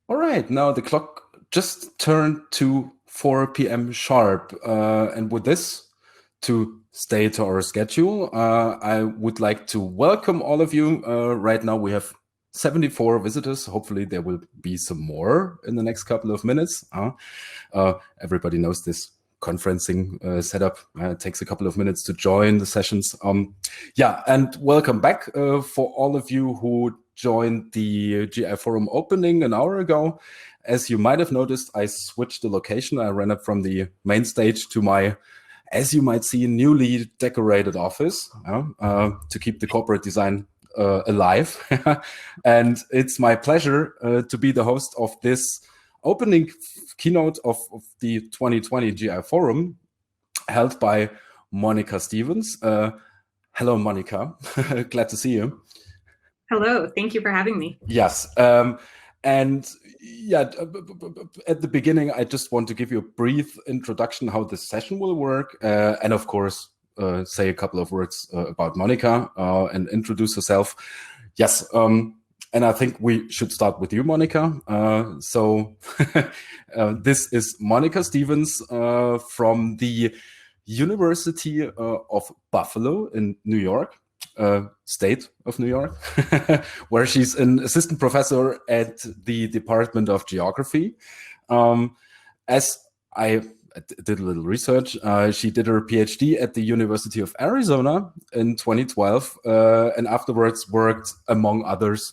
All right, now the clock just turned to 4 p.m. sharp. And with this, to stay to our schedule, I would like to welcome all of you. Right now we have 74 visitors. Hopefully there will be some more in the next couple of minutes. Everybody knows this conferencing setup takes a couple of minutes to join the sessions. Yeah, and welcome back for all of you who joined the GI Forum opening an hour ago. As you might have noticed, I switched the location. I ran up from the main stage to my, as you might see, newly decorated office to keep the corporate design alive. And it's my pleasure to be the host of this opening keynote of the 2020 GI Forum held by Monica Stephens. Hello, Monica. Glad to see you. Hello, thank you for having me. Yes. And yeah, at the beginning, I just want to give you a brief introduction how this session will work. And of course, say a couple of words about Monica and introduce herself. Yes. And I think we should start with you, Monica. This is Monica Stephens from the University of Buffalo in New York. State of New York, where she's an assistant professor at the Department of Geography. As I did a little research, she did her PhD at the University of Arizona in 2012, and afterwards worked, among others,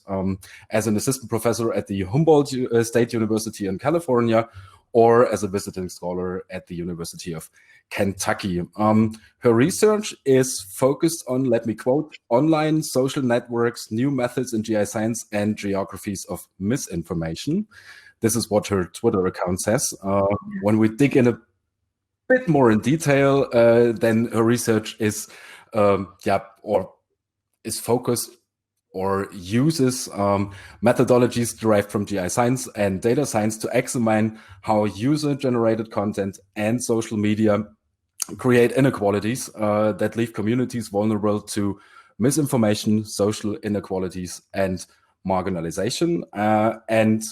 as an assistant professor at the Humboldt State University in California, or as a visiting scholar at the University of Kentucky. Her research is focused on, let me quote, online social networks, new methods in GI science, and geographies of misinformation. This is what her Twitter account says. When we dig in a bit more in detail, then her research is, is focused or uses methodologies derived from GI science and data science to examine how user-generated content and social media create inequalities that leave communities vulnerable to misinformation, social inequalities, and marginalization. And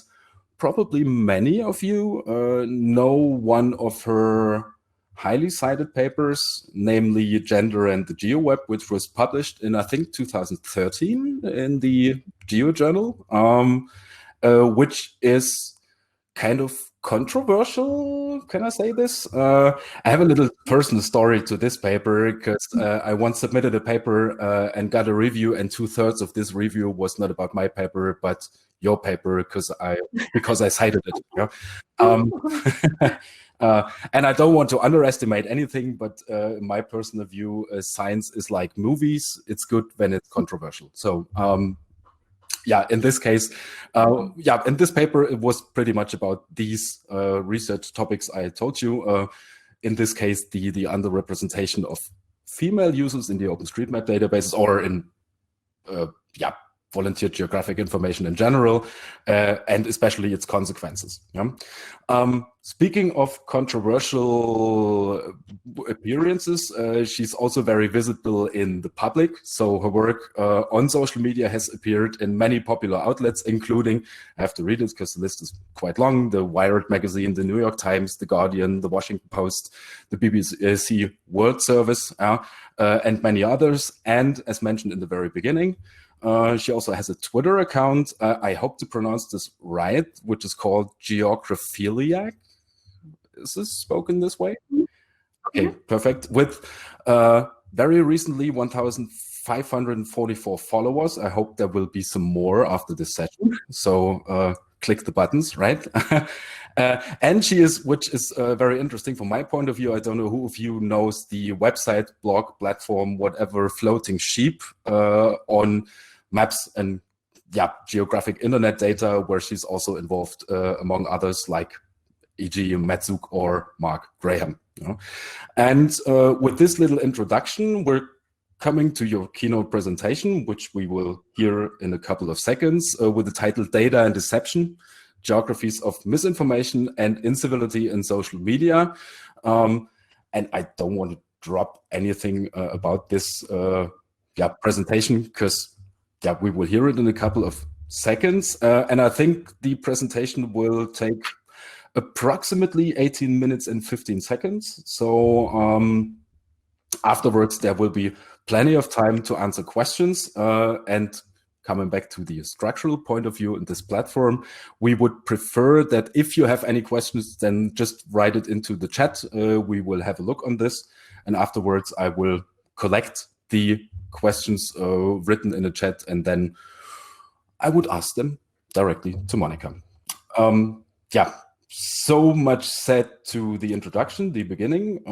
probably many of you know one of her highly cited papers, namely Gender and the GeoWeb, which was published in, I think, 2013 in the Geo Journal, which is kind of controversial. Can I say this? I have a little personal story to this paper because I once submitted a paper and got a review, and 2/3 of this review was not about my paper, but your paper because I cited it. Yeah? And I don't want to underestimate anything, but in my personal view, science is like movies. It's good when it's controversial. So yeah, in this case, in this paper, it was pretty much about these research topics I told you. In this case, the underrepresentation of female users in the OpenStreetMap databases, or in volunteer geographic information in general, and especially its consequences. Yeah? Speaking of controversial appearances, she's also very visible in the public. So her work on social media has appeared in many popular outlets, including, I have to read it because the list is quite long, the Wired magazine, the New York Times, the Guardian, the Washington Post, the BBC World Service, and many others. And as mentioned in the very beginning, she also has a Twitter account, I hope to pronounce this right, which is called Geographiliac. Is this spoken this way? Okay, perfect. With very recently 1,544 followers. I hope there will be some more after this session. So click the buttons, right? And she is, which is very interesting from my point of view. I don't know who of you knows the website, blog, platform, whatever, Floating Sheep on maps and geographic internet data, where she's also involved, among others, like e.g. Metzuk or Mark Graham. You know? And with this little introduction, we're coming to your keynote presentation, which we will hear in a couple of seconds, with the title Data and Deception, Geographies of Misinformation and Incivility in Social Media. And I don't want to drop anything about this presentation, because we will hear it in a couple of seconds. And I think the presentation will take approximately 18 minutes and 15 seconds. So afterwards, there will be plenty of time to answer questions. And coming back to the structural point of view in this platform, we would prefer that if you have any questions, then just write it into the chat. We will have a look on this. And afterwards, I will collect the questions written in the chat, and then I would ask them directly to Monica. Yeah, so much said to the introduction, the beginning.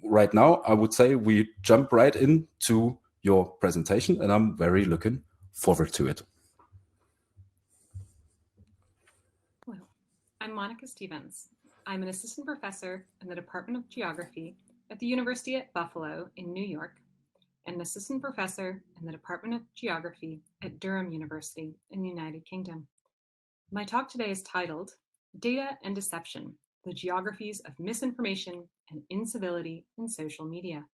Right now, I would say we jump right into your presentation, and I'm very looking forward to it. Hello, I'm Monica Stephens. I'm an assistant professor in the Department of Geography at the University at Buffalo in New York, and an assistant professor in the Department of Geography at Durham University in the United Kingdom. My talk today is titled Data and Deception, the Geographies of Misinformation and Incivility in Social Media.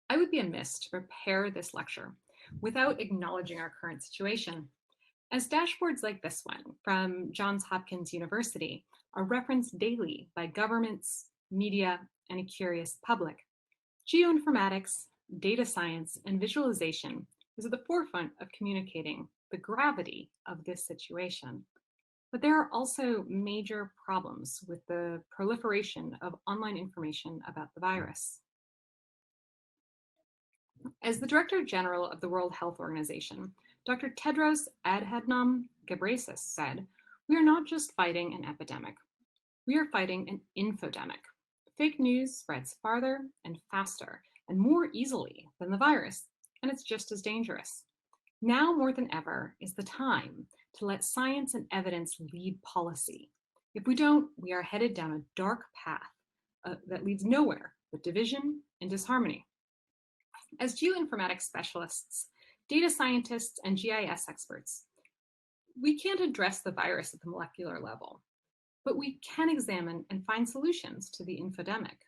I would be amiss to prepare this lecture without acknowledging our current situation, as dashboards like this one from Johns Hopkins University are referenced daily by governments, media, and a curious public. Geoinformatics, data science, and visualization is at the forefront of communicating the gravity of this situation. But there are also major problems with the proliferation of online information about the virus. As the Director General of the World Health Organization, Dr. Tedros Adhanom Ghebreyesus said, "We are not just fighting an epidemic, we are fighting an infodemic. Fake news spreads farther and faster and more easily than the virus, and it's just as dangerous. Now more than ever is the time to let science and evidence lead policy. If we don't, we are headed down a dark path that leads nowhere but division and disharmony." As geoinformatics specialists, data scientists, and GIS experts, we can't address the virus at the molecular level, but we can examine and find solutions to the infodemic.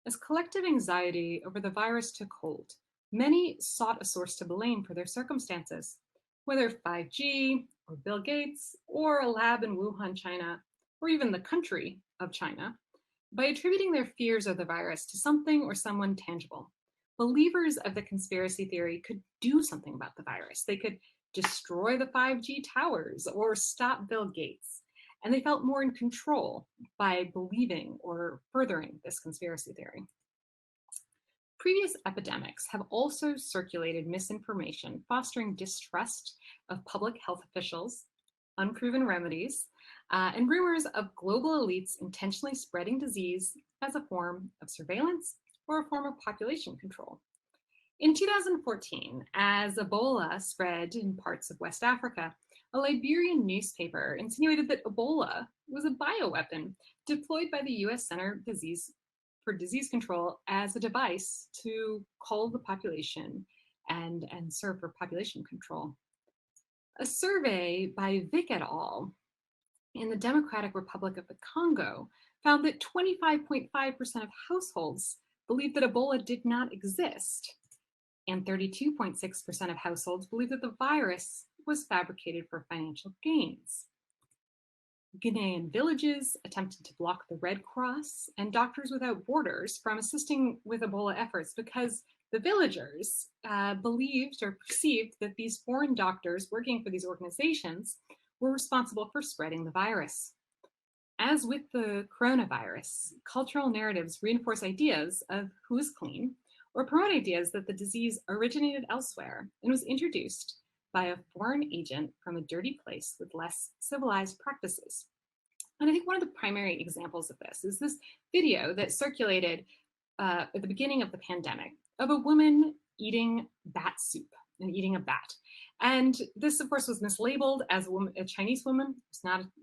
As collective anxiety over the virus took hold, many sought a source to blame for their circumstances, whether 5G or Bill Gates or a lab in Wuhan, China, or even the country of China, by attributing their fears of the virus to something or someone tangible. Believers of the conspiracy theory could do something about the virus. They could destroy the 5G towers or stop Bill Gates. And they felt more in control by believing or furthering this conspiracy theory. Previous epidemics have also circulated misinformation, fostering distrust of public health officials, unproven remedies, and rumors of global elites intentionally spreading disease as a form of surveillance or a form of population control. In 2014, as Ebola spread in parts of West Africa, a Liberian newspaper insinuated that Ebola was a bioweapon deployed by the US Center for Disease Control as a device to cull the population and serve for population control. A survey by Vick et al. In the Democratic Republic of the Congo found that 25.5% of households believed that Ebola did not exist, and 32.6% of households believed that the virus was fabricated for financial gains. Ghanaian villages attempted to block the Red Cross and Doctors Without Borders from assisting with Ebola efforts because the villagers believed or perceived that these foreign doctors working for these organizations were responsible for spreading the virus. As with the coronavirus, cultural narratives reinforce ideas of who is clean or promote ideas that the disease originated elsewhere and was introduced by a foreign agent from a dirty place with less civilized practices. And I think one of the primary examples of this is this video that circulated at the beginning of the pandemic of a woman eating bat soup and eating a bat. And this, of course, was mislabeled as a Chinese woman.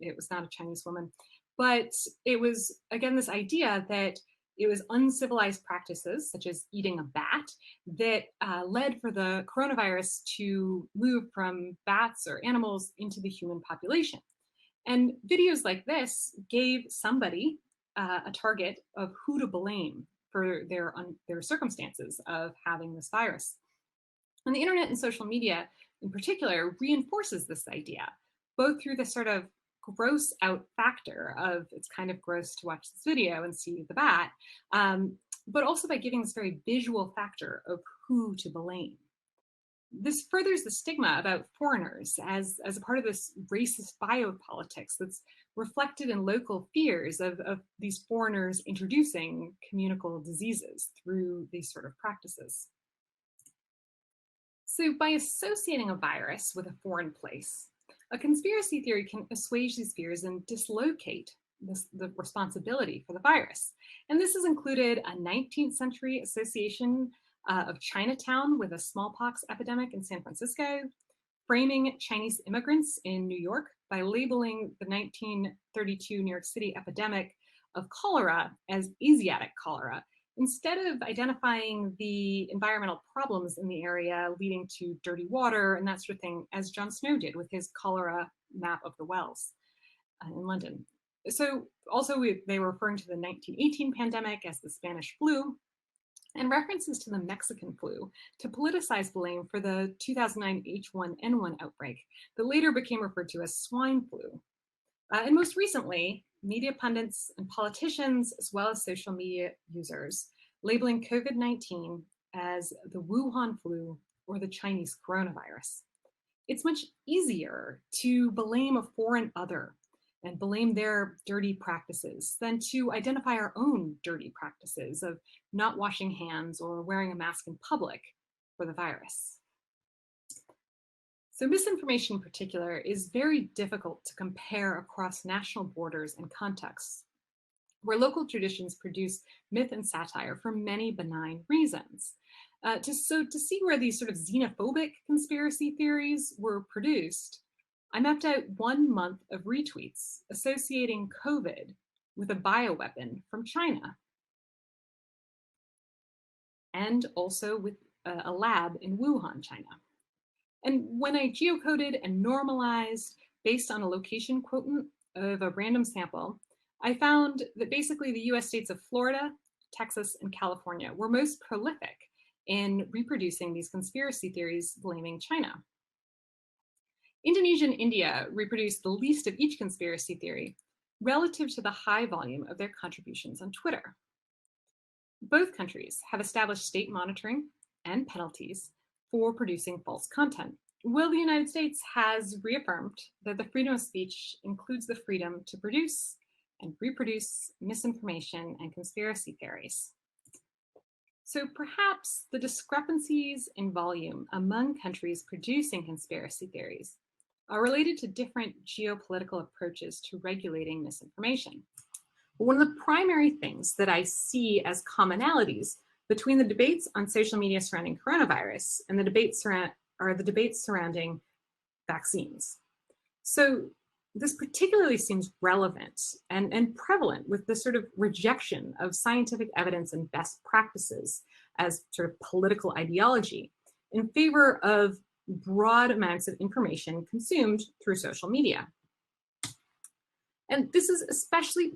It was not a Chinese woman, but it was, again, this idea that it was uncivilized practices, such as eating a bat, that led for the coronavirus to move from bats or animals into the human population. And videos like this gave somebody a target of who to blame for their circumstances of having this virus. And the internet and social media in particular reinforces this idea, both through the sort of gross out factor of it's kind of gross to watch this video and see the bat, but also by giving this very visual factor of who to blame. This furthers the stigma about foreigners as a part of this racist biopolitics that's reflected in local fears of these foreigners introducing communicable diseases through these sort of practices. So by associating a virus with a foreign place, a conspiracy theory can assuage these fears and dislocate the responsibility for the virus. And this has included a 19th century association of Chinatown with a smallpox epidemic in San Francisco, framing Chinese immigrants in New York by labeling the 1932 New York City epidemic of cholera as Asiatic cholera, instead of identifying the environmental problems in the area leading to dirty water and that sort of thing, as John Snow did with his cholera map of the Wells in London. So also they were referring to the 1918 pandemic as the Spanish flu, and references to the Mexican flu to politicize blame for the 2009 H1N1 outbreak that later became referred to as swine flu. And most recently, media pundits and politicians, as well as social media users, labeling COVID-19 as the Wuhan flu or the Chinese coronavirus. It's much easier to blame a foreign other and blame their dirty practices than to identify our own dirty practices of not washing hands or wearing a mask in public for the virus. So misinformation in particular is very difficult to compare across national borders and contexts, where local traditions produce myth and satire for many benign reasons. To see where these sort of xenophobic conspiracy theories were produced, I mapped out 1 month of retweets associating COVID with a bioweapon from China, and also with a lab in Wuhan, China. And when I geocoded and normalized based on a location quotient of a random sample, I found that basically the US states of Florida, Texas, and California were most prolific in reproducing these conspiracy theories blaming China. Indonesia and India reproduced the least of each conspiracy theory relative to the high volume of their contributions on Twitter. Both countries have established state monitoring and penalties for producing false content, while the United States has reaffirmed that the freedom of speech includes the freedom to produce and reproduce misinformation and conspiracy theories. So perhaps the discrepancies in volume among countries producing conspiracy theories are related to different geopolitical approaches to regulating misinformation. But one of the primary things that I see as commonalities between the debates on social media surrounding coronavirus and the debates surrounding vaccines. So this particularly seems relevant and prevalent with the sort of rejection of scientific evidence and best practices as sort of political ideology in favor of broad amounts of information consumed through social media. And this is especially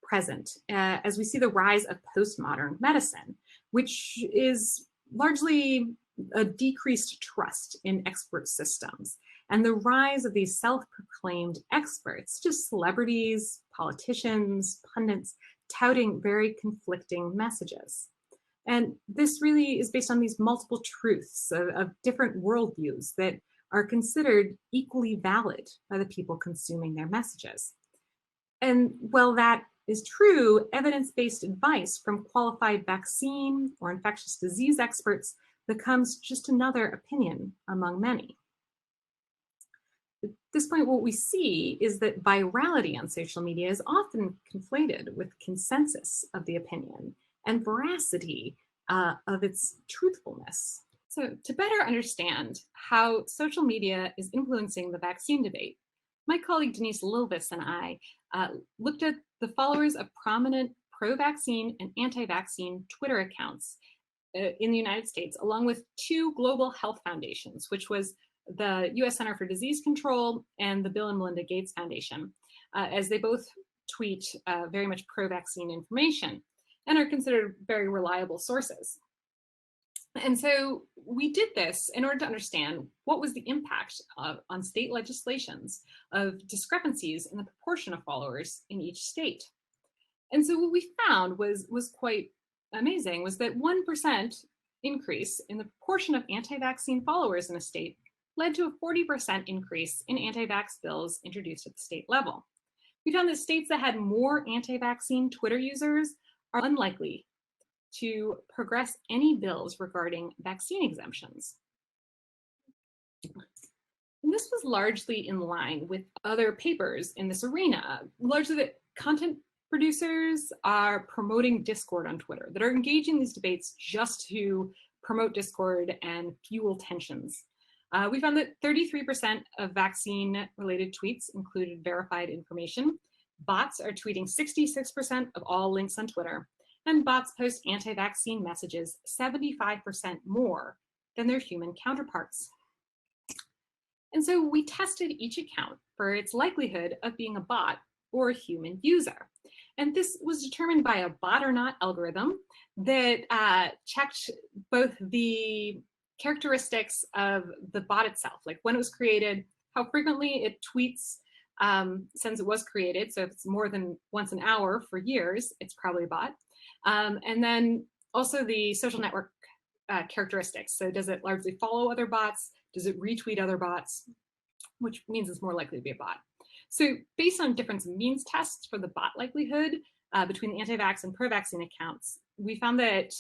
present as we see the rise of postmodern medicine, which is largely a decreased trust in expert systems, and the rise of these self-proclaimed experts, just celebrities, politicians, pundits, touting very conflicting messages. And this really is based on these multiple truths of different worldviews that are considered equally valid by the people consuming their messages. And while that is true, evidence-based advice from qualified vaccine or infectious disease experts becomes just another opinion among many. At this point, what we see is that virality on social media is often conflated with consensus of the opinion and veracity of its truthfulness. So to better understand how social media is influencing the vaccine debate, my colleague Denise Lilvis and I looked at the followers of prominent pro-vaccine and anti-vaccine Twitter accounts in the United States, along with 2 global health foundations, which was the US Center for Disease Control and the Bill and Melinda Gates Foundation, as they both tweet very much pro-vaccine information and are considered very reliable sources. And so we did this in order to understand what was the impact on state legislations of discrepancies in the proportion of followers in each state. And so what we found was quite amazing, was that 1% increase in the proportion of anti-vaccine followers in a state led to a 40% increase in anti-vax bills introduced at the state level. We found that states that had more anti-vaccine Twitter users are unlikely to progress any bills regarding vaccine exemptions. And this was largely in line with other papers in this arena, largely that content producers are promoting discord on Twitter, that are engaging these debates just to promote discord and fuel tensions. We found that 33% of vaccine-related tweets included verified information. Bots are tweeting 66% of all links on Twitter, and bots post anti-vaccine messages 75% more than their human counterparts. And so we tested each account for its likelihood of being a bot or a human user. And this was determined by a bot or not algorithm that checked both the characteristics of the bot itself, like when it was created, how frequently it tweets since it was created. So if it's more than once an hour for years, it's probably a bot. And then also the social network characteristics. So does it largely follow other bots? Does it retweet other bots? Which means it's more likely to be a bot. So based on difference in means tests for the bot likelihood between the anti-vax and pro-vaccine accounts, we found that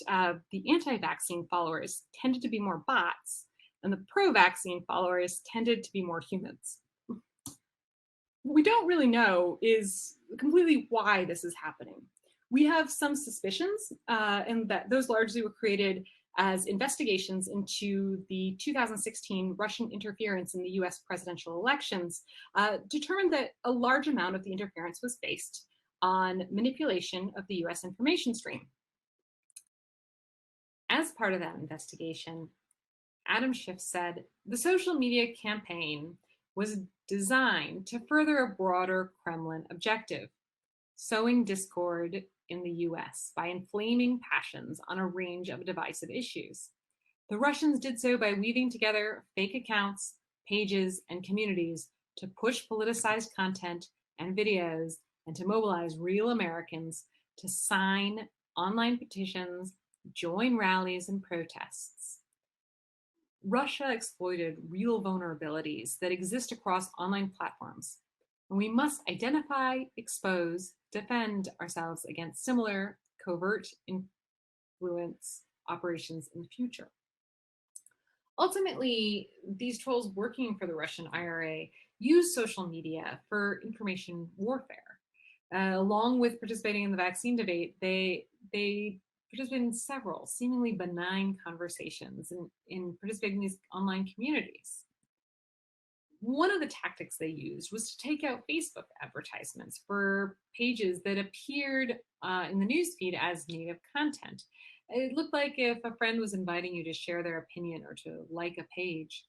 the anti-vaccine followers tended to be more bots and the pro-vaccine followers tended to be more humans. What we don't really know is completely why this is happening. We have some suspicions, and that those largely were created as investigations into the 2016 Russian interference in the US presidential elections determined that a large amount of the interference was based on manipulation of the US information stream. As part of that investigation, Adam Schiff said, the social media campaign was designed to further a broader Kremlin objective, sowing discord in the US by inflaming passions on a range of divisive issues. The Russians did so by weaving together fake accounts, pages, and communities to push politicized content and videos and to mobilize real Americans to sign online petitions, join rallies and protests. Russia exploited real vulnerabilities that exist across online platforms, and we must identify, expose, defend ourselves against similar covert influence operations in the future. Ultimately, these trolls working for the Russian IRA use social media for information warfare. Along with participating in the vaccine debate, they participated in several seemingly benign conversations in participating in these online communities. One of the tactics they used was to take out Facebook advertisements for pages that appeared in the newsfeed as native content. It looked like if a friend was inviting you to share their opinion or to like a page.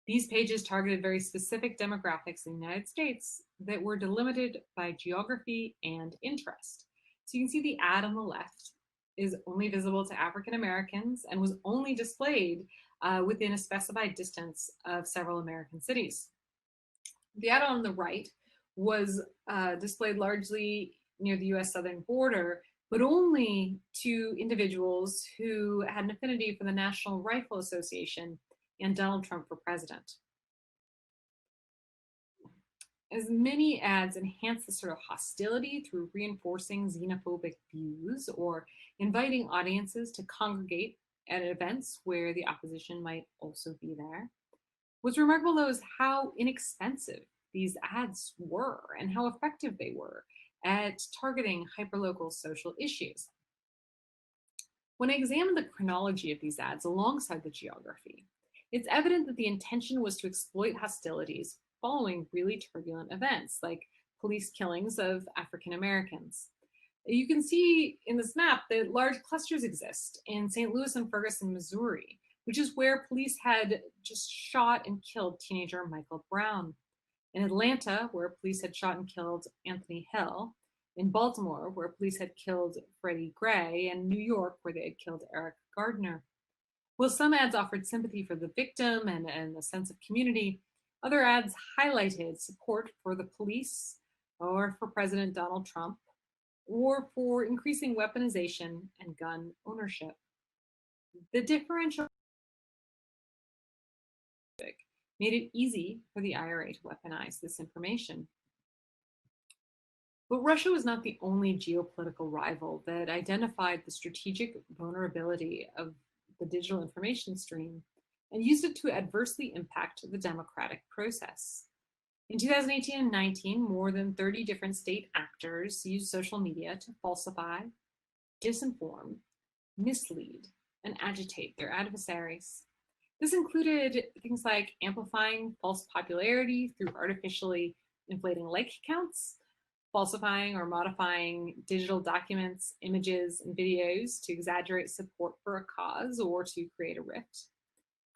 These pages targeted very specific demographics in the United States that were delimited by geography and interest. So you can see the ad on the left is only visible to African Americans and was only displayed within a specified distance of several American cities. The ad on the right was displayed largely near the US southern border, but only to individuals who had an affinity for the National Rifle Association and Donald Trump for president. As many ads enhance the sort of hostility through reinforcing xenophobic views or inviting audiences to congregate at events where the opposition might also be there. What's remarkable, though, is how inexpensive these ads were and how effective they were at targeting hyperlocal social issues. When I examined the chronology of these ads alongside the geography, it's evident that the intention was to exploit hostilities following really turbulent events like police killings of African Americans. You can see in this map that large clusters exist in St. Louis and Ferguson, Missouri, which is where police had just shot and killed teenager Michael Brown. In Atlanta, where police had shot and killed Anthony Hill. In Baltimore, where police had killed Freddie Gray. And New York, where they had killed Eric Gardner. While some ads offered sympathy for the victim and a sense of community, other ads highlighted support for the police or for President Donald Trump or for increasing weaponization and gun ownership. The differential made it easy for the IRA to weaponize this information. But Russia was not the only geopolitical rival that identified the strategic vulnerability of the digital information stream and used it to adversely impact the democratic process. In 2018 and 19, more than 30 different state actors used social media to falsify, disinform, mislead, and agitate their adversaries. This included things like amplifying false popularity through artificially inflating like counts, falsifying or modifying digital documents, images, and videos to exaggerate support for a cause or to create a rift,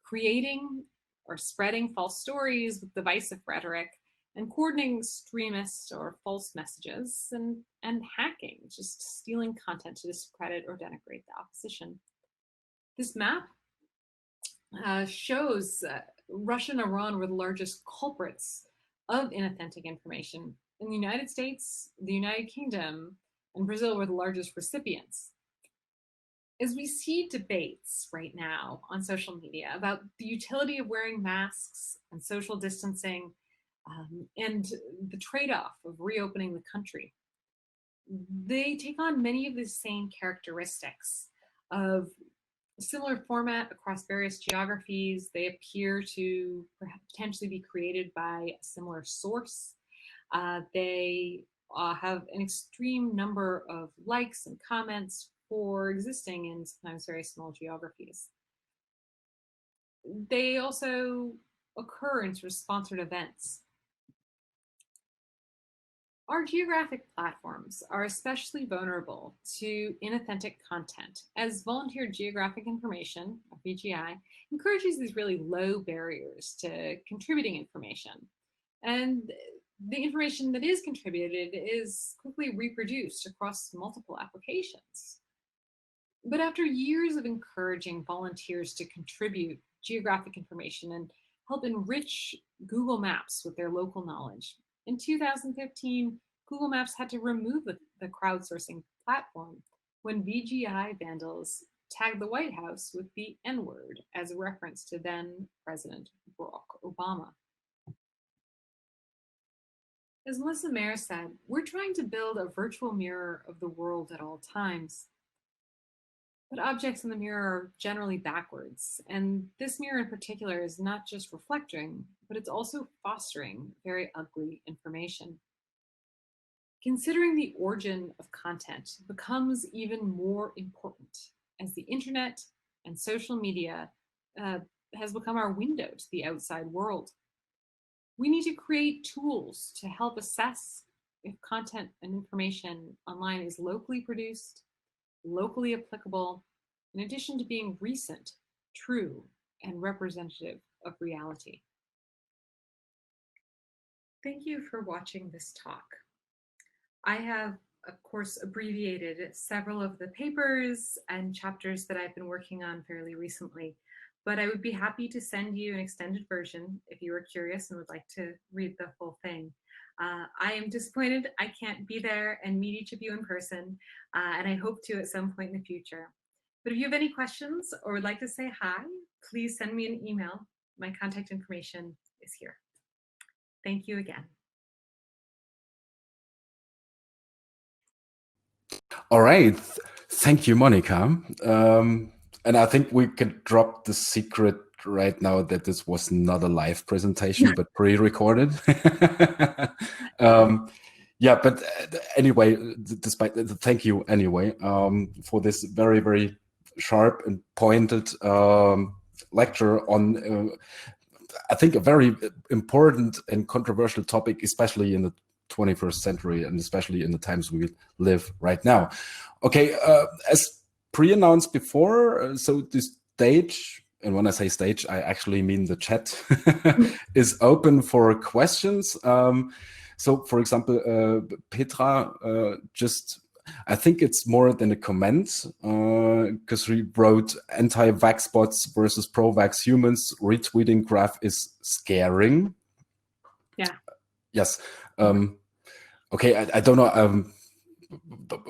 creating or spreading false stories with divisive rhetoric, and coordinating extremist or false messages, and hacking, just stealing content to discredit or denigrate the opposition. This map shows Russia and Iran were the largest culprits of inauthentic information. In the United States, the United Kingdom, and Brazil were the largest recipients. As we see debates right now on social media about the utility of wearing masks and social distancing and the trade-off of reopening the country, they take on many of the same characteristics of similar format across various geographies. They appear to potentially be created by a similar source. They have an extreme number of likes and comments for existing in sometimes very small geographies. They also occur in sort of sponsored events. Our geographic platforms are especially vulnerable to inauthentic content, as volunteer geographic information, or VGI, encourages these really low barriers to contributing information. And the information that is contributed is quickly reproduced across multiple applications. But after years of encouraging volunteers to contribute geographic information and help enrich Google Maps with their local knowledge, in 2015, Google Maps had to remove the crowdsourcing platform when VGI vandals tagged the White House with the N-word as a reference to then President Barack Obama. As Melissa Mayer said, we're trying to build a virtual mirror of the world at all times. But objects in the mirror are generally backwards, and this mirror in particular is not just reflecting, but it's also fostering very ugly information. Considering the origin of content becomes even more important as the internet and social media has become our window to the outside world. We need to create tools to help assess if content and information online is locally produced, locally applicable, in addition to being recent, true, and representative of reality. Thank you for watching this talk. I have, of course, abbreviated several of the papers and chapters that I've been working on fairly recently, but I would be happy to send you an extended version if you are curious and would like to read the whole thing. I am disappointed I can't be there and meet each of you in person, and I hope to at some point in the future. But if you have any questions or would like to say hi, please send me an email. My contact information is here. Thank you again. All right. Thank you, Monica. And I think we can drop the secret right now that this was not a live presentation, but pre-recorded. Yeah, but anyway, despite that, thank you anyway for this very, very sharp and pointed lecture on, I think, a very important and controversial topic, especially in the 21st century and especially in the times we live right now. Okay, as pre-announced before, so this stage, and when I say stage, I actually mean the chat, is open for questions. So, for example, Petra just I think it's more than a comment, because we wrote anti-vax bots versus pro-vax humans. Retweeting graph is scaring. Yeah. Yes. Okay, I don't know,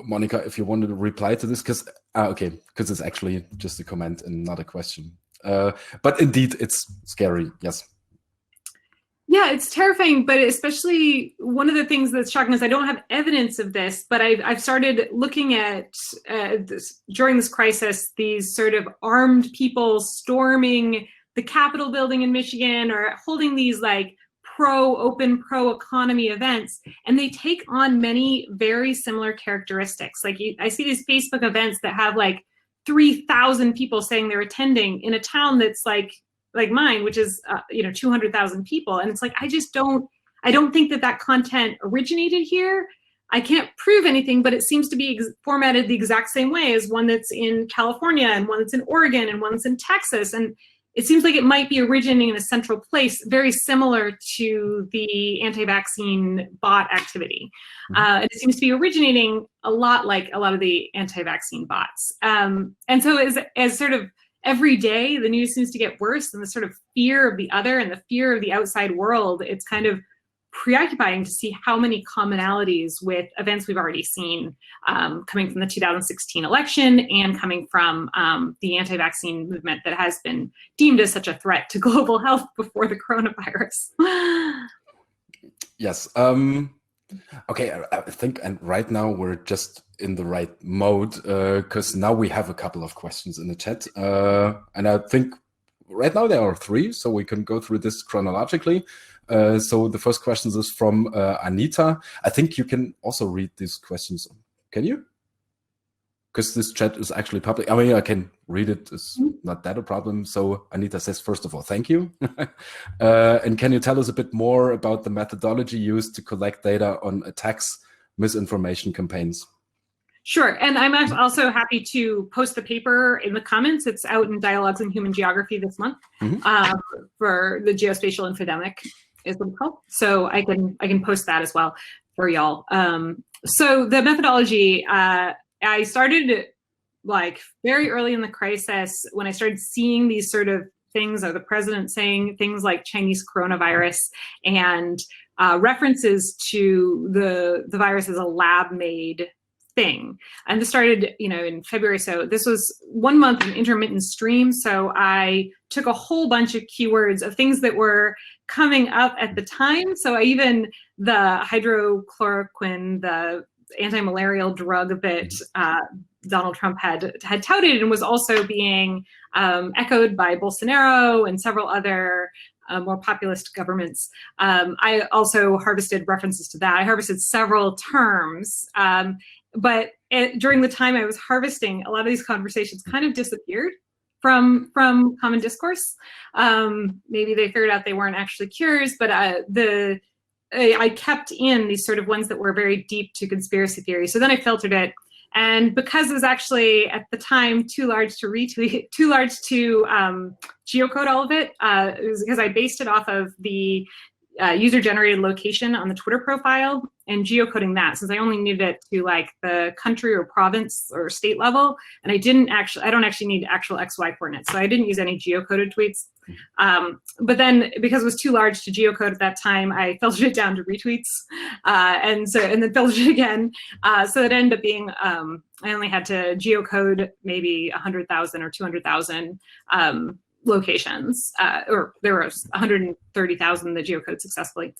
Monica, if you wanted to reply to this, because it's actually just a comment and not a question. But indeed, it's scary. Yes. Yeah, it's terrifying, but especially one of the things that's shocking is I don't have evidence of this, but I've started looking at during this crisis, these sort of armed people storming the Capitol building in Michigan or holding these like pro-open, pro-economy events, and they take on many very similar characteristics. Like I see these Facebook events that have like 3,000 people saying they're attending in a town that's like mine, which is 200,000 people, and it's like I don't think that content originated here. I can't prove anything, but it seems to be formatted the exact same way as one that's in California and one that's in Oregon and one that's in Texas, and it seems like it might be originating in a central place, very similar to the anti-vaccine bot activity. And it seems to be originating a lot like a lot of the anti-vaccine bots. And so as sort of every day, the news seems to get worse, and the sort of fear of the other and the fear of the outside world, it's kind of preoccupying to see how many commonalities with events we've already seen coming from the 2016 election and coming from the anti-vaccine movement that has been deemed as such a threat to global health before the coronavirus. Yes. Okay, I think, and right now we're just in the right mode, because now we have a couple of questions in the chat, and I think right now there are 3, so we can go through this chronologically. So the first question is from Anita. I think you can also read these questions. Can you? Because this chat is actually public. I mean, I can read it. It's not that a problem. So Anita says, first of all, thank you. And can you tell us a bit more about the methodology used to collect data on attacks, misinformation campaigns? Sure, and I'm also happy to post the paper in the comments. It's out in Dialogues in Human Geography this month for the geospatial infodemic is what it's called. So I can post that as well for y'all. So the methodology, I started like very early in the crisis when I started seeing these sort of things, or the president saying things like Chinese coronavirus and references to the virus as a lab-made thing. And this started, in February. So this was 1 month of intermittent stream. So I took a whole bunch of keywords of things that were coming up at the time. So the hydrochloroquine, the anti-malarial drug that Donald Trump had touted and was also being echoed by Bolsonaro and several other more populist governments. I also harvested references to that. I harvested several terms, but during the time I was harvesting, a lot of these conversations kind of disappeared from common discourse. Maybe they figured out they weren't actually cures, but I kept in these sort of ones that were very deep to conspiracy theory. So then I filtered it. And because it was actually at the time too large to retweet, too large to geocode all of it, it was because I based it off of the user-generated location on the Twitter profile and geocoding that, since I only needed it to like the country or province or state level, and I don't actually need actual XY coordinates, so I didn't use any geocoded tweets. But then because it was too large to geocode at that time, I filtered it down to retweets, and then filtered it again. So it ended up being I only had to geocode maybe 100,000 or 200,000 locations, or there was 130,000 that geocoded successfully.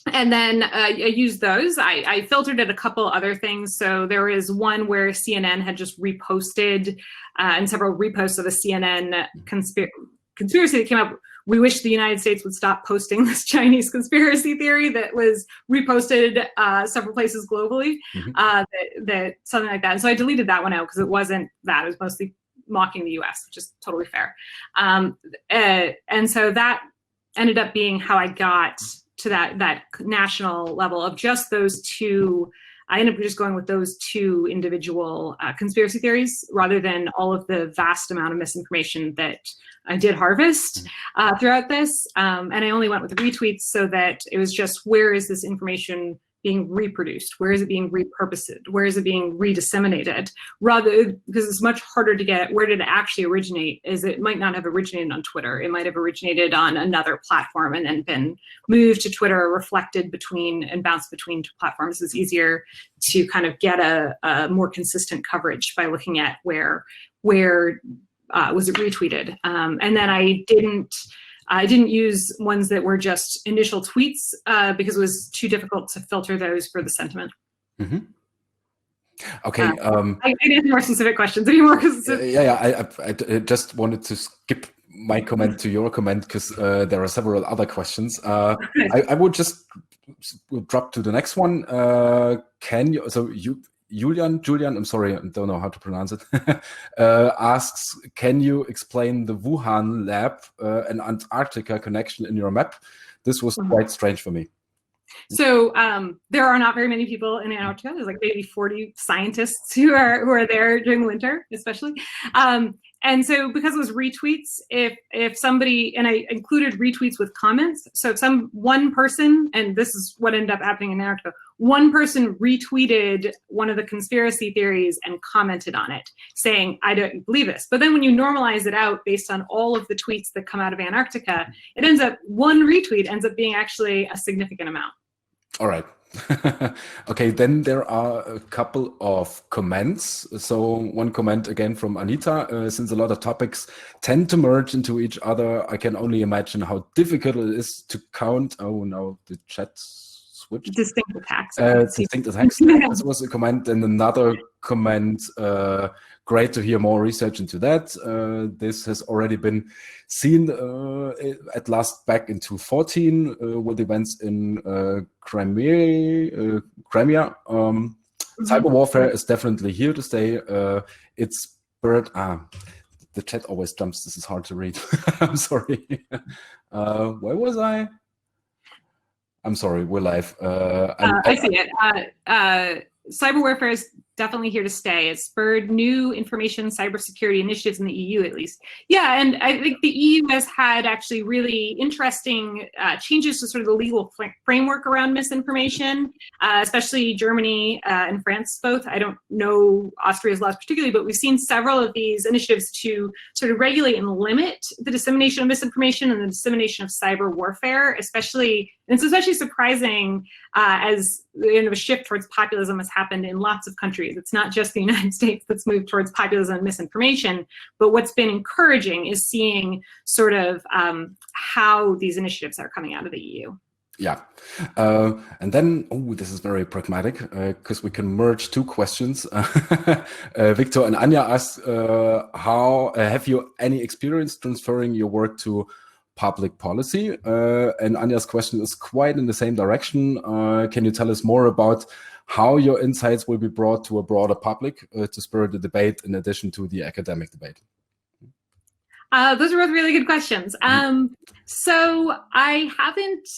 And then I used those. I filtered at a couple other things. So there was one where CNN had just reposted, and several reposts of a CNN conspiracy that came up. We wish the United States would stop posting this Chinese conspiracy theory that was reposted several places globally, that something like that. And so I deleted that one out because it wasn't that. It was mostly mocking the US, which is totally fair. And so that ended up being how I got to that national level of just those two. I ended up just going with those two individual conspiracy theories rather than all of the vast amount of misinformation that I did harvest throughout this. And I only went with the retweets so that it was just, where is this information being reproduced? Where is it being repurposed? Where is it being redisseminated? Rather, because it's much harder to get where did it actually originate, is it might not have originated on Twitter. It might have originated on another platform and then been moved to Twitter, reflected between and bounced between platforms. It's easier to kind of get a more consistent coverage by looking at where was it retweeted. And then I didn't use ones that were just initial tweets because it was too difficult to filter those for the sentiment. Mm-hmm. Okay. I can answer more specific questions. Any more specific? I just wanted to skip my comment to your comment because there are several other questions. I would just drop to the next one. Julian, I'm sorry, I don't know how to pronounce it, asks, can you explain the Wuhan lab and Antarctica connection in your map? This was quite strange for me. So there are not very many people in Antarctica. There's like maybe 40 scientists who are there during the winter, especially. And so because it was retweets, if somebody, and I included retweets with comments, so if one person, and this is what ended up happening in Antarctica, one person retweeted one of the conspiracy theories and commented on it, saying, I don't believe this. But then when you normalize it out based on all of the tweets that come out of Antarctica, it ends up, one retweet ends up being actually a significant amount. All right. Okay, then there are a couple of comments. So one comment again from Anita, since a lot of topics tend to merge into each other, I can only imagine how difficult it is to count. Oh, no, the chat switched. Distinct attacks. Distinct attacks. This was a comment, and another comment, great to hear more research into that. This has already been seen at last back in 2014 with events in Crimea. Cyber warfare is definitely here to stay. It's the chat always jumps. This is hard to read. I'm sorry. Where was I? I'm sorry, we're live. I see it. Cyber warfare is definitely here to stay. It spurred new information cybersecurity initiatives in the EU, at least. Yeah, and I think the EU has had actually really interesting changes to sort of the legal framework around misinformation, especially Germany and France both. I don't know Austria's laws particularly, but we've seen several of these initiatives to sort of regulate and limit the dissemination of misinformation and the dissemination of cyber warfare, especially, and it's especially surprising as a shift towards populism has happened in lots of countries. It's not just the United States that's moved towards populism and misinformation, but what's been encouraging is seeing sort of how these initiatives are coming out of the EU. Yeah, and then, this is very pragmatic because we can merge two questions. Victor and Anya ask, how have you any experience transferring your work to public policy? And Anya's question is quite in the same direction. Can you tell us more about how your insights will be brought to a broader public to spur the debate in addition to the academic debate? Those are both really good questions. So I haven't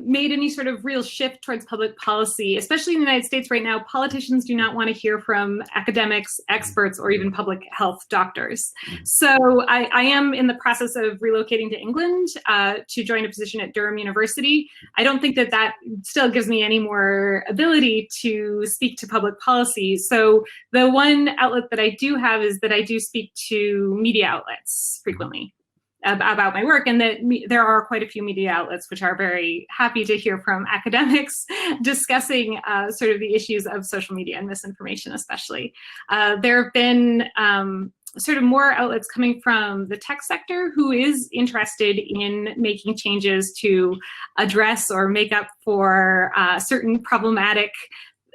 made any sort of real shift towards public policy, especially in the United States right now. Politicians do not want to hear from academics, experts, or even public health doctors. So I am in the process of relocating to England to join a position at Durham University. I don't think that still gives me any more ability to speak to public policy. So the one outlet that I do have is that I do speak to media outlets frequently about my work, and that there are quite a few media outlets which are very happy to hear from academics discussing sort of the issues of social media and misinformation especially. There have been sort of more outlets coming from the tech sector who is interested in making changes to address or make up for certain problematic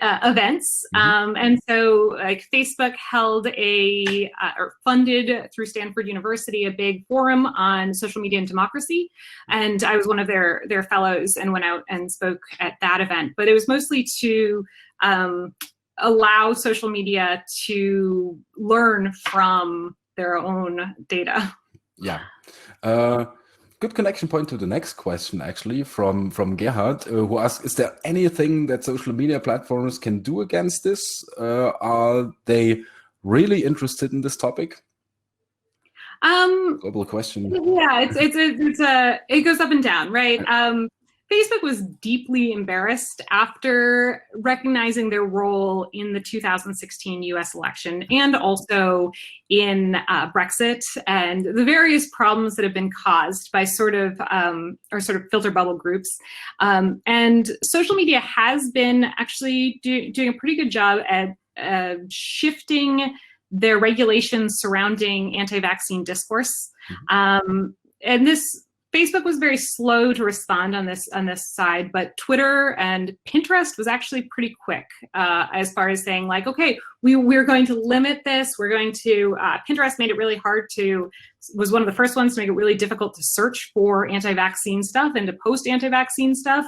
events. And so like Facebook held or funded through Stanford University a big forum on social media and democracy. And I was one of their fellows and went out and spoke at that event. But it was mostly to allow social media to learn from their own data. Yeah. Good connection point to the next question, actually, from Gerhard, who asks, is there anything that social media platforms can do against this? Are they really interested in this topic? Global question. Yeah, it goes up and down, right? Facebook was deeply embarrassed after recognizing their role in the 2016 US election and also in Brexit and the various problems that have been caused by sort of filter bubble groups. And social media has been actually doing a pretty good job at shifting their regulations surrounding anti-vaccine discourse. And Facebook was very slow to respond on this side, but Twitter and Pinterest was actually pretty quick as far as saying like, okay, we're going to limit this. We're going to, Pinterest made it really hard was one of the first ones to make it really difficult to search for anti-vaccine stuff and to post anti-vaccine stuff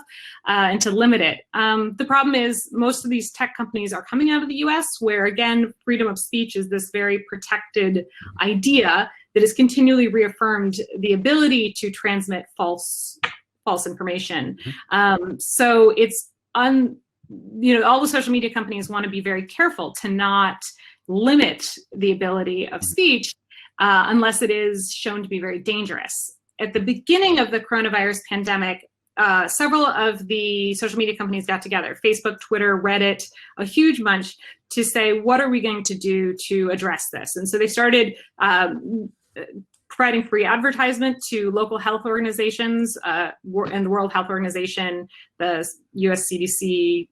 and to limit it. The problem is most of these tech companies are coming out of the US where again, freedom of speech is this very protected idea that has continually reaffirmed the ability to transmit false information. So it's all the social media companies want to be very careful to not limit the ability of speech unless it is shown to be very dangerous. At the beginning of the coronavirus pandemic, several of the social media companies got together, Facebook, Twitter, Reddit, a huge bunch, to say, what are we going to do to address this? And so they started providing free advertisement to local health organizations and the World Health Organization, the US CDC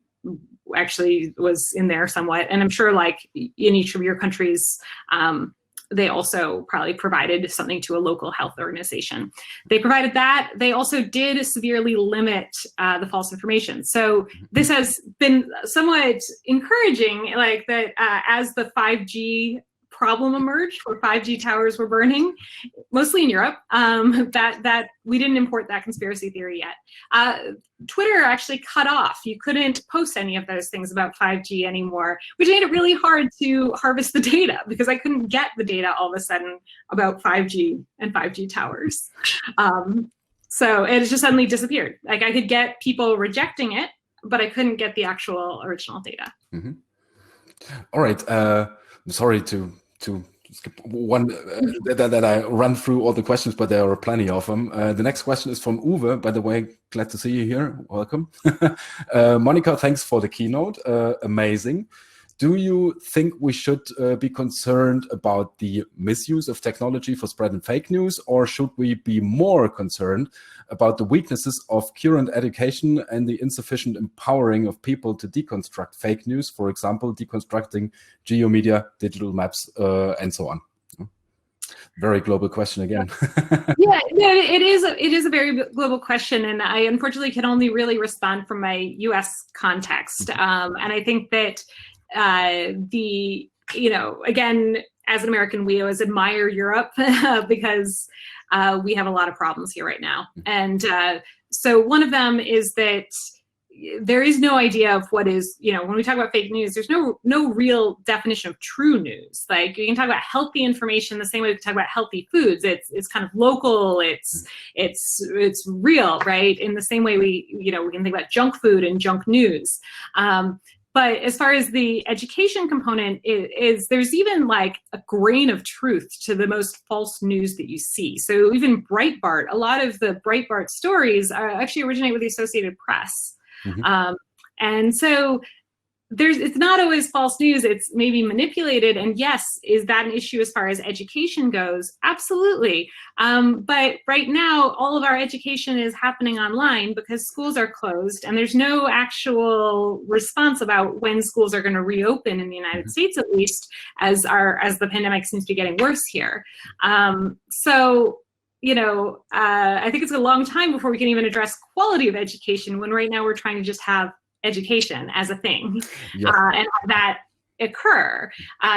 actually was in there somewhat. And I'm sure like in each of your countries, they also probably provided something to a local health organization. They provided that. They also did severely limit the false information. So this has been somewhat encouraging, like that as the 5G problem emerged where 5G towers were burning, mostly in Europe, that we didn't import that conspiracy theory yet. Twitter actually cut off. You couldn't post any of those things about 5G anymore, which made it really hard to harvest the data because I couldn't get the data all of a sudden about 5G and 5G towers. So it just suddenly disappeared. Like I could get people rejecting it, but I couldn't get the actual original data. All right. Sorry to skip one that I run through all the questions, but there are plenty of them. The next question is from Uwe. By the way, glad to see you here. Welcome. Monica, thanks for the keynote. Amazing. Do you think we should be concerned about the misuse of technology for spreading fake news, or should we be more concerned about the weaknesses of current education and the insufficient empowering of people to deconstruct fake news, for example, deconstructing geomedia, digital maps, and so on? Very global question again. Yeah, no, it is a very global question, and I unfortunately can only really respond from my U.S. context. And I think that again, as an American, we always admire Europe because we have a lot of problems here right now. And so one of them is that there is no idea of what is, when we talk about fake news, there's no real definition of true news. Like you can talk about healthy information the same way we can talk about healthy foods. It's kind of local, it's real, right? In the same way we can think about junk food and junk news. But as far as the education component is there's even like a grain of truth to the most false news that you see. So even Breitbart, a lot of the Breitbart stories actually originate with the Associated Press. And so it's not always false news, it's maybe manipulated. And yes, is that an issue as far as education goes? Absolutely. But right now, all of our education is happening online because schools are closed and there's no actual response about when schools are going to reopen in the United States, at least as the pandemic seems to be getting worse here. So I think it's a long time before we can even address quality of education when right now we're trying to just have education as a thing and have that occur.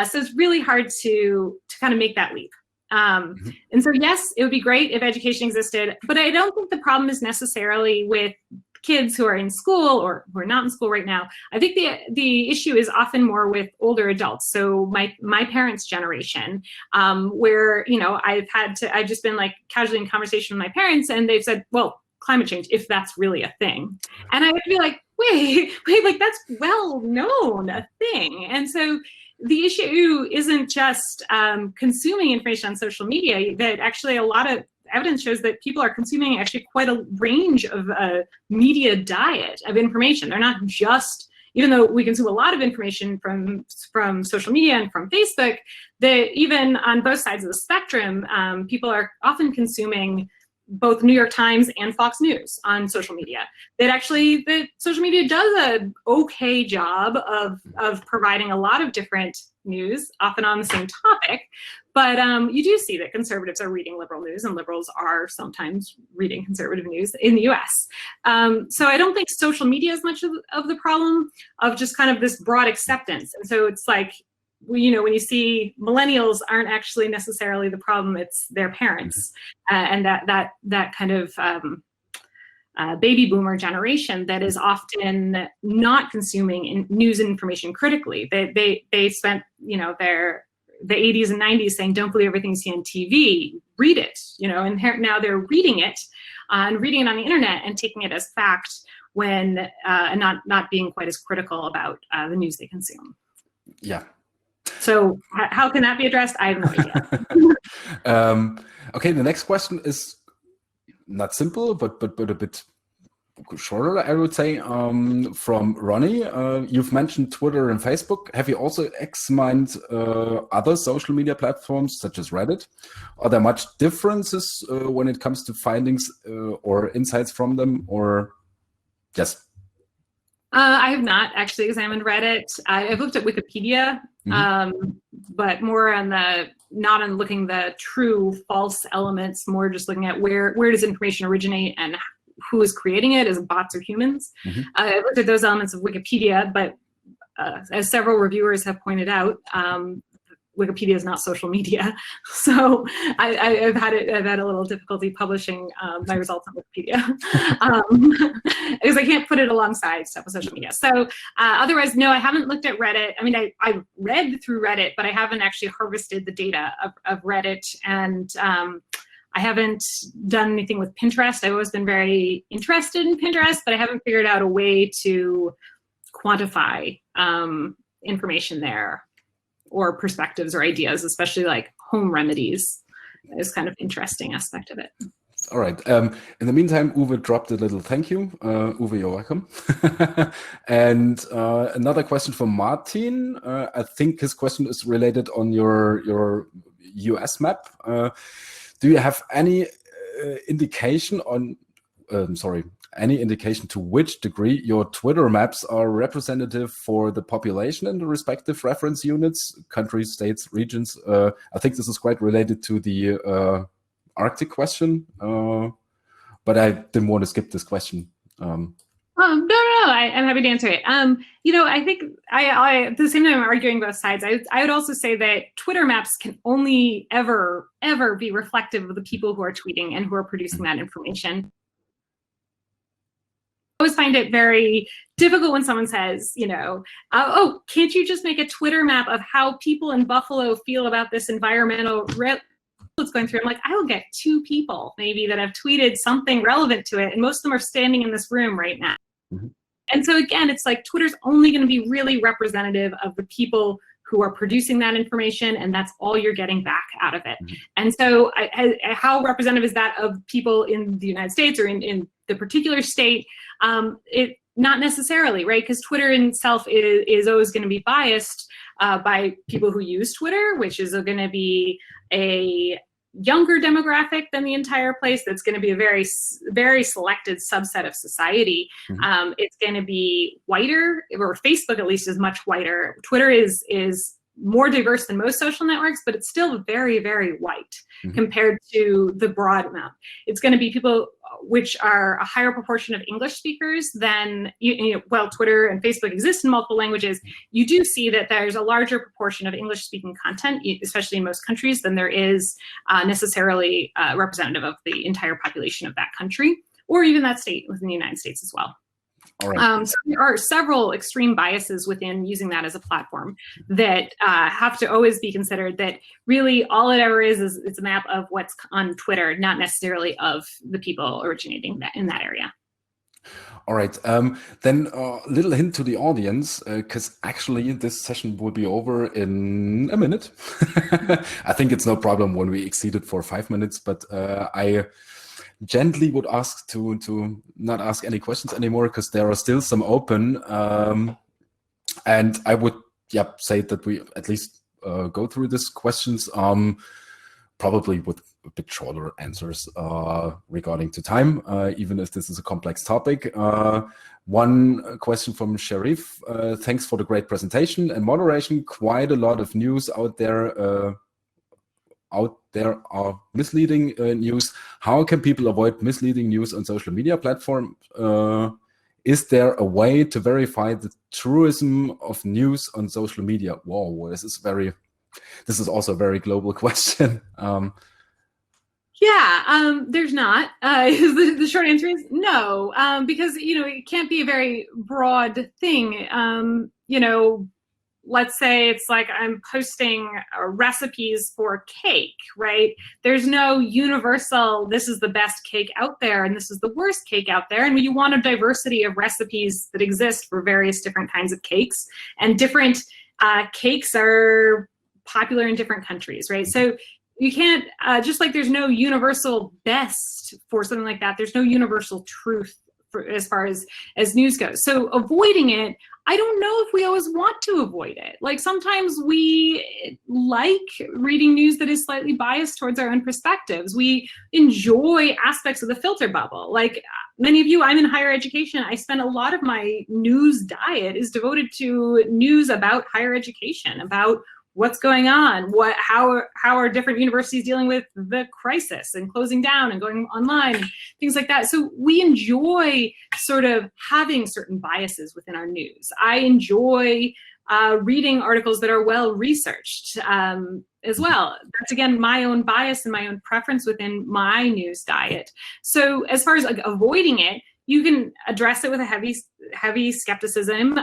So it's really hard to kind of make that leap. And so, yes, it would be great if education existed, but I don't think the problem is necessarily with kids who are in school or who are not in school right now. I think the issue is often more with older adults. So my parents' generation, where, I've just been like casually in conversation with my parents and they've said, well, climate change, if that's really a thing. And I would be like, wait, like that's well known a thing. And so the issue isn't just consuming information on social media, that actually a lot of evidence shows that people are consuming actually quite a range of media diet of information. They're not just, even though we consume a lot of information from social media and from Facebook, that even on both sides of the spectrum, people are often consuming both New York Times and Fox News on social media. That social media does an okay job of providing a lot of different news, often on the same topic. But you do see that conservatives are reading liberal news, and liberals are sometimes reading conservative news in the US. So I don't think social media is much of the problem, of just kind of this broad acceptance. And so it's like, when you see millennials aren't actually necessarily the problem, it's their parents, and that kind of baby boomer generation that is often not consuming news and information critically. They spent the 80s and 90s saying, don't believe everything you see on TV, read it, and now they're reading it and reading it on the internet and taking it as fact when and not being quite as critical about the news they consume. Yeah. So how can that be addressed? I have no idea. Okay, the next question is not simple, but a bit shorter, I would say, from Ronnie. You've mentioned Twitter and Facebook. Have you also examined other social media platforms such as Reddit? Are there much differences when it comes to findings or insights from them, or yes? I have not actually examined Reddit. I've looked at Wikipedia, but more on not on looking the true false elements, more just looking at where does information originate and who is creating it, as bots or humans. I looked at those elements of Wikipedia, but as several reviewers have pointed out, Wikipedia is not social media, so I've had a little difficulty publishing my results on Wikipedia because I can't put it alongside stuff on social media. So otherwise, no, I haven't looked at Reddit. I mean, I read through Reddit, but I haven't actually harvested the data of Reddit, and I haven't done anything with Pinterest. I've always been very interested in Pinterest, but I haven't figured out a way to quantify information there, or perspectives or ideas, especially like home remedies. Is kind of interesting aspect of it. All right. In the meantime, Uwe dropped a little thank you. Uwe, you're welcome. And another question from Martin. I think his question is related on your US map. Do you have any indication on, any indication to which degree your Twitter maps are representative for the population in the respective reference units, countries, states, regions? I think this is quite related to the Arctic question, but I didn't want to skip this question. No, I'm happy to answer it. I think at the same time I'm arguing both sides. I would also say that Twitter maps can only ever be reflective of the people who are tweeting and who are producing that information. I always find it very difficult when someone says, oh, can't you just make a Twitter map of how people in Buffalo feel about this environmental that's going through? I'm like, I will get 2 people maybe that have tweeted something relevant to it, and most of them are standing in this room right now. And so again, it's like Twitter's only going to be really representative of the people who are producing that information, and that's all you're getting back out of it. And so how representative is that of people in the United States or in the particular state? It not necessarily, right? Because Twitter in itself is always going to be biased by people who use Twitter, which is going to be a younger demographic than the entire place. That's going to be a very, very selected subset of society. It's going to be whiter, or Facebook at least is much whiter. Twitter is more diverse than most social networks, but it's still very, very white compared to the broad amount. It's going to be people which are a higher proportion of English speakers than, while Twitter and Facebook exist in multiple languages, you do see that there's a larger proportion of English speaking content, especially in most countries, than there is necessarily representative of the entire population of that country, or even that state within the United States as well. All right. So there are several extreme biases within using that as a platform that have to always be considered, that really all it ever is it's a map of what's on Twitter, not necessarily of the people originating in that area. All right. Then a little hint to the audience, because actually this session will be over in a minute. I think it's no problem when we exceed it for 5 minutes, but I gently would ask to not ask any questions anymore, because there are still some open. And I would say that we at least go through these questions, probably with a bit shorter answers regarding to time, even if this is a complex topic. One question from Sharif. Thanks for the great presentation and moderation. Quite a lot of news out there. Are misleading news. How can people avoid misleading news on social media platforms? Is there a way to verify the truism of news on social media? Whoa, this is also a very global question. There's not. The short answer is no, because it can't be a very broad thing. Let's say it's like I'm posting recipes for cake, right? There's no universal, this is the best cake out there and this is the worst cake out there. And you want a diversity of recipes that exist for various different kinds of cakes, and different cakes are popular in different countries, right? So you can't, just like there's no universal best for something like that, there's no universal truth for, as far as news goes. So avoiding it, I don't know if we always want to avoid it. Like sometimes we like reading news that is slightly biased towards our own perspectives. We enjoy aspects of the filter bubble. Like many of you, I'm in higher education. I spend a lot of my news diet is devoted to news about higher education, about what's going on, how are different universities dealing with the crisis and closing down and going online, things like that. So we enjoy sort of having certain biases within our news. I enjoy reading articles that are well researched as well. That's again my own bias and my own preference within my news diet. So as far as like avoiding it, you can address it with a heavy skepticism.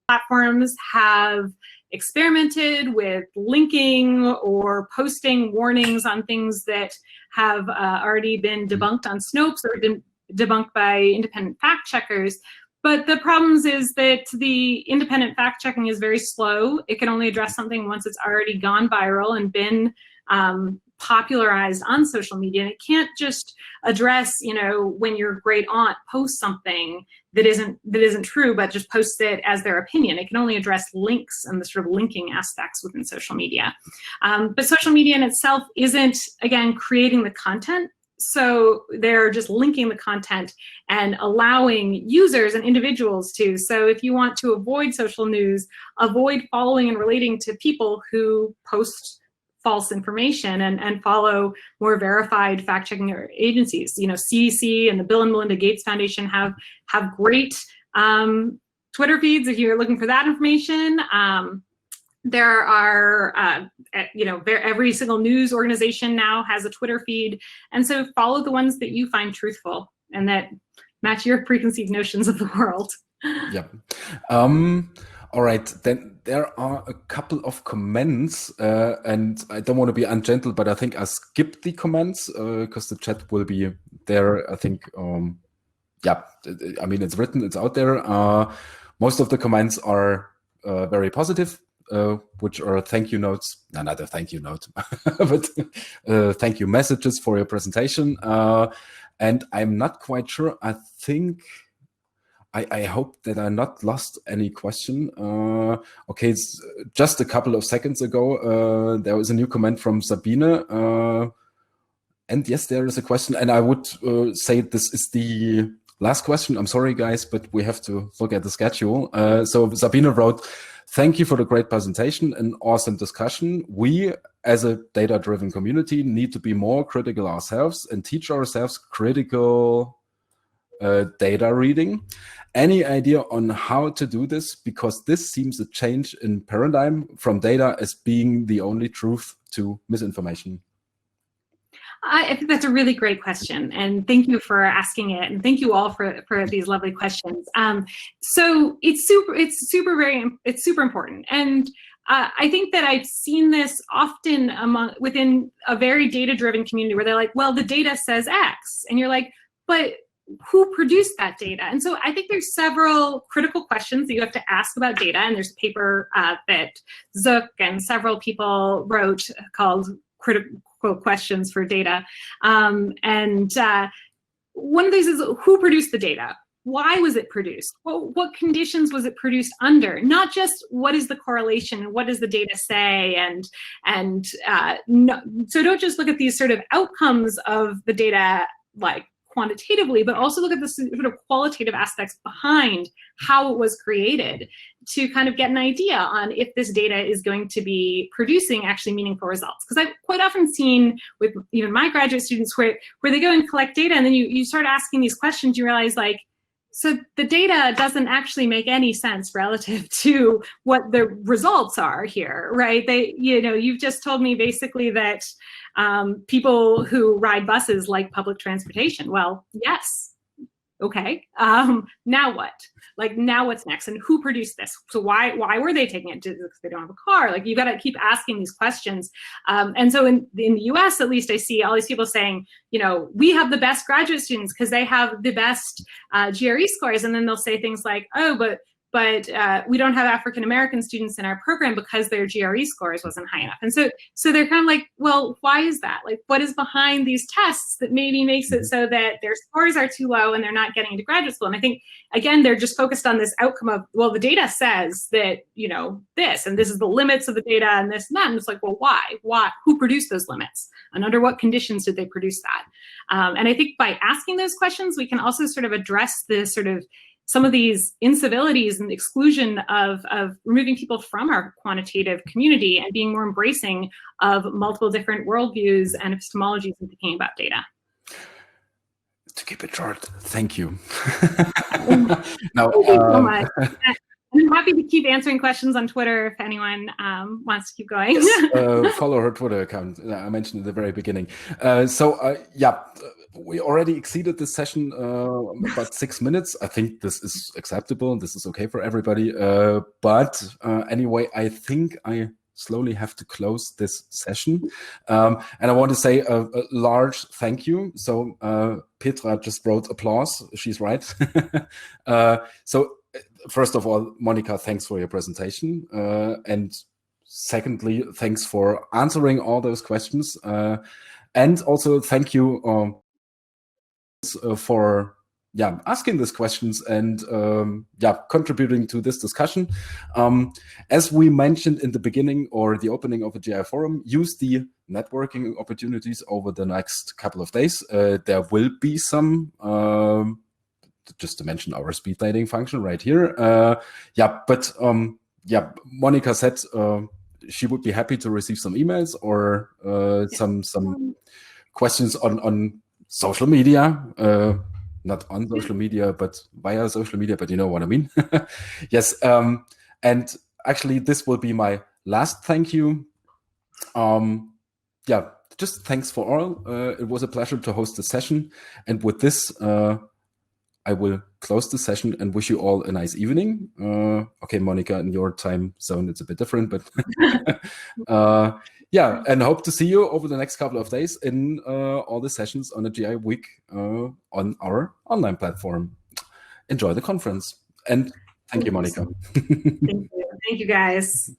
Platforms have experimented with linking or posting warnings on things that have already been debunked on Snopes or been debunked by independent fact checkers. But the problems is that the independent fact checking is very slow. It can only address something once it's already gone viral and been popularized on social media. And it can't just address, when your great aunt posts something that isn't true, but just posts it as their opinion. It can only address links and the sort of linking aspects within social media. But social media in itself isn't, again, creating the content. So they're just linking the content and allowing users and individuals to. So if you want to avoid social news, avoid following and relating to people who post false information and follow more verified fact-checking agencies. CDC and the Bill and Melinda Gates Foundation have great Twitter feeds if you're looking for that information. There are, every single news organization now has a Twitter feed. And so follow the ones that you find truthful and that match your preconceived notions of the world. Yep. All right, then there are a couple of comments, and I don't want to be ungentle, but I think I skipped the comments because the chat will be there. I think, I mean, it's written, it's out there. Most of the comments are very positive, which are thank you notes. No, not a thank you note, but thank you messages for your presentation. And I'm not quite sure. I think I hope that I not lost any question. Okay, it's just a couple of seconds ago, there was a new comment from Sabine. And yes, there is a question. And I would say this is the last question. I'm sorry, guys, but we have to look at the schedule. So Sabine wrote, thank you for the great presentation and awesome discussion. We, as a data-driven community, need to be more critical ourselves and teach ourselves critical data reading. Any idea on how to do this? Because this seems a change in paradigm from data as being the only truth to misinformation. I think that's a really great question, and thank you for asking it, and thank you all for these lovely questions. So it's super important, and I think that I've seen this often within a very data-driven community where they're like, well, the data says X, and you're like, but who produced that data? And so I think there's several critical questions that you have to ask about data. And there's a paper that Zook and several people wrote called Critical Questions for Data. One of these is, who produced the data? Why was it produced? What conditions was it produced under? Not just what is the correlation, what does the data say, so don't just look at these sort of outcomes of the data like quantitatively, but also look at the sort of qualitative aspects behind how it was created to kind of get an idea on if this data is going to be producing actually meaningful results. Because I've quite often seen with even my graduate students where they go and collect data, and then you start asking these questions, you realize like, so the data doesn't actually make any sense relative to what the results are here, right? You've just told me basically that people who ride buses like public transportation. Well, yes, okay. Now what? Like, now what's next? And who produced this? So why were they taking it? Because they don't have a car? Like, you got to keep asking these questions. And so in the US, at least, I see all these people saying, we have the best graduate students because they have the best GRE scores. And then they'll say things like, oh, but we don't have African-American students in our program because their GRE scores wasn't high enough. And so they're kind of like, well, why is that? Like, what is behind these tests that maybe makes it so that their scores are too low and they're not getting into graduate school? And I think, again, they're just focused on this outcome of, well, the data says that, this, and this is the limits of the data and this and that. And it's like, well, why? Who produced those limits? And under what conditions did they produce that? And I think by asking those questions, we can also sort of address this sort of some of these incivilities and exclusion of removing people from our quantitative community and being more embracing of multiple different worldviews and epistemologies in thinking about data. To keep it short, thank you. Thank you so much. I'm happy to keep answering questions on Twitter if anyone wants to keep going. Yes, follow her Twitter account. I mentioned at the very beginning. We already exceeded this session about 6 minutes. I think this is acceptable. This is okay for everybody. But anyway, I think I slowly have to close this session. And I want to say a large thank you. So Petra just wrote applause. She's right. So first of all, Monica, thanks for your presentation. And secondly, thanks for answering all those questions. And also thank you for asking these questions and contributing to this discussion. As we mentioned in the beginning or the opening of the GI forum, use the networking opportunities over the next couple of days. There will be some, just to mention our speed dating function right here. Monica said she would be happy to receive some emails or some questions on social media, not on social media, but via social media, but you know what I mean. Yes, and actually this will be my last thank you. Just thanks for all. It was a pleasure to host the session. And with this, I will close the session and wish you all a nice evening. Okay, Monica, in your time zone, it's a bit different, but and hope to see you over the next couple of days in all the sessions on the GI week on our online platform. Enjoy the conference. And thank you, Monica. Thank you. Thank you, guys.